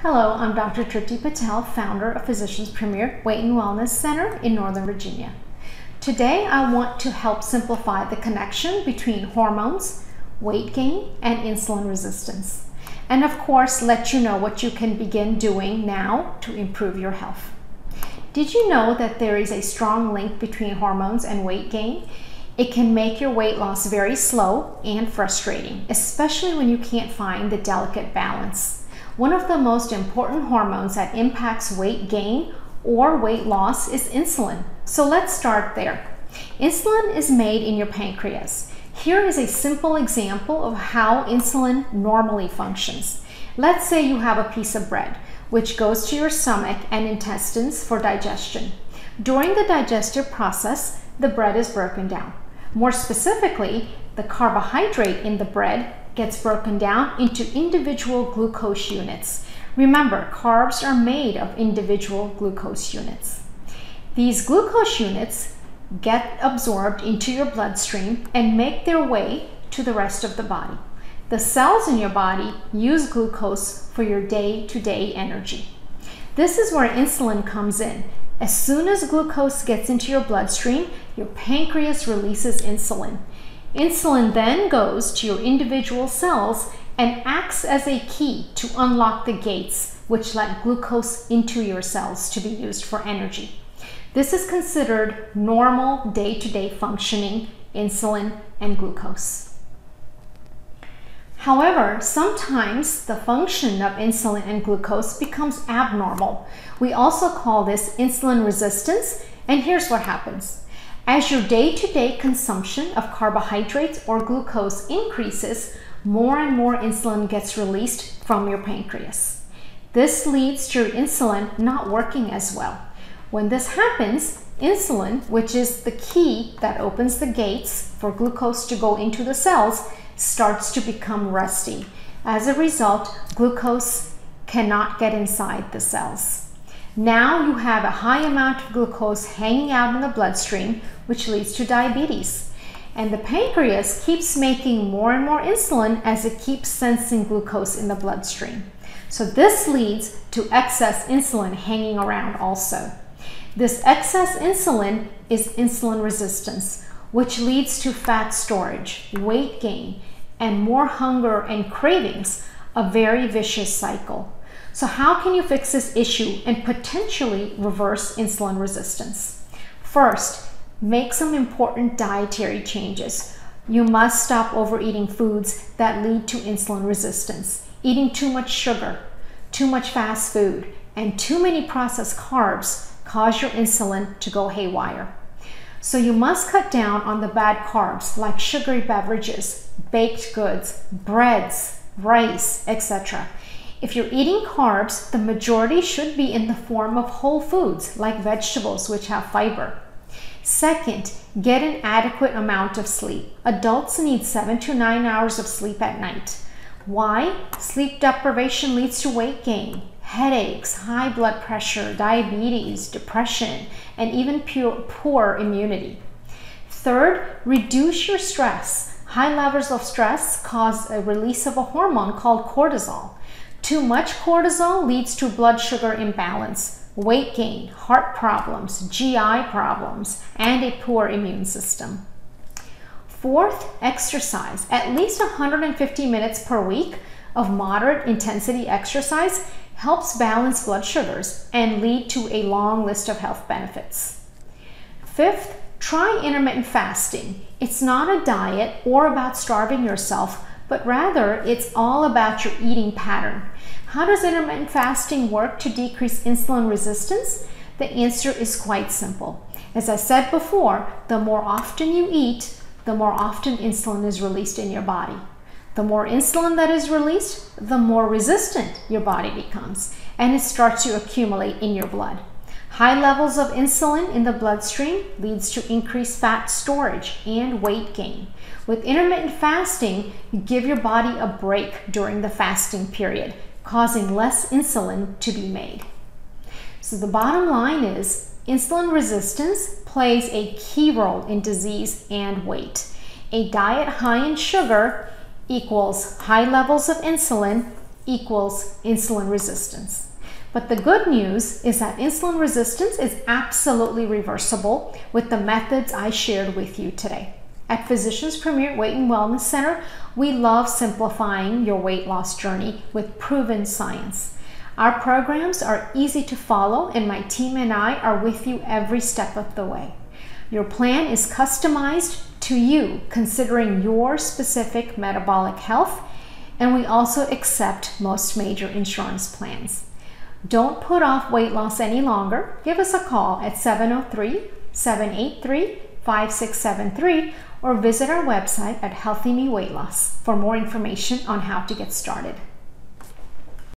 Hello, I'm Dr. Tripti Patel, founder of Physicians Premier Weight and Wellness Center in Northern Virginia. Today, I want to help simplify the connection between hormones, weight gain, and insulin resistance. And of course, let you know what you can begin doing now to improve your health. Did you know that there is a strong link between hormones and weight gain? It can make your weight loss very slow and frustrating, especially when you can't find the delicate balance. One of the most important hormones that impacts weight gain or weight loss is insulin. So let's start there. Insulin is made in your pancreas. Here is a simple example of how insulin normally functions. Let's say you have a piece of bread, which goes to your stomach and intestines for digestion. During the digestive process, the bread is broken down. More specifically, the carbohydrate in the bread gets broken down into individual glucose units. Remember, carbs are made of individual glucose units. These glucose units get absorbed into your bloodstream and make their way to the rest of the body. The cells in your body use glucose for your day-to-day energy. This is where insulin comes in. As soon as glucose gets into your bloodstream, your pancreas releases insulin. Insulin then goes to your individual cells and acts as a key to unlock the gates which let glucose into your cells to be used for energy. This is considered normal day-to-day functioning, insulin and glucose. However, sometimes the function of insulin and glucose becomes abnormal. We also call this insulin resistance, and here's what happens. As your day-to-day consumption of carbohydrates or glucose increases, more and more insulin gets released from your pancreas. This leads to your insulin not working as well. When this happens, insulin, which is the key that opens the gates for glucose to go into the cells, starts to become rusty. As a result, glucose cannot get inside the cells. Now you have a high amount of glucose hanging out in the bloodstream, which leads to diabetes. And the pancreas keeps making more and more insulin as it keeps sensing glucose in the bloodstream. So this leads to excess insulin hanging around also. This excess insulin is insulin resistance, which leads to fat storage, weight gain, and more hunger and cravings, a very vicious cycle. So how can you fix this issue and potentially reverse insulin resistance? First, make some important dietary changes. You must stop overeating foods that lead to insulin resistance. Eating too much sugar, too much fast food, and too many processed carbs cause your insulin to go haywire. So you must cut down on the bad carbs like sugary beverages, baked goods, breads, rice, etc. If you're eating carbs, the majority should be in the form of whole foods like vegetables, which have fiber. Second, get an adequate amount of sleep. Adults need 7 to 9 hours of sleep at night. Why? Sleep deprivation leads to weight gain, headaches, high blood pressure, diabetes, depression, and even poor immunity. Third, reduce your stress. High levels of stress cause a release of a hormone called cortisol. Too much cortisol leads to blood sugar imbalance, weight gain, heart problems, GI problems, and a poor immune system. Fourth, exercise. At least 150 minutes per week of moderate intensity exercise helps balance blood sugars and lead to a long list of health benefits. Fifth, try intermittent fasting. It's not a diet or about starving yourself, but rather it's all about your eating pattern. How does intermittent fasting work to decrease insulin resistance? The answer is quite simple. As I said before, the more often you eat, the more often insulin is released in your body. The more insulin that is released, the more resistant your body becomes, and it starts to accumulate in your blood. High levels of insulin in the bloodstream leads to increased fat storage and weight gain. With intermittent fasting, you give your body a break during the fasting period, causing less insulin to be made. So the bottom line is, insulin resistance plays a key role in disease and weight. A diet high in sugar equals high levels of insulin equals insulin resistance. But the good news is that insulin resistance is absolutely reversible with the methods I shared with you today. At Physicians Premier Weight and Wellness Center, we love simplifying your weight loss journey with proven science. Our programs are easy to follow, and my team and I are with you every step of the way. Your plan is customized to you, considering your specific metabolic health, and we also accept most major insurance plans. Don't put off weight loss any longer. Give us a call at 703-783-5673 or visit our website at Healthy Me Weight Loss for more information on how to get started.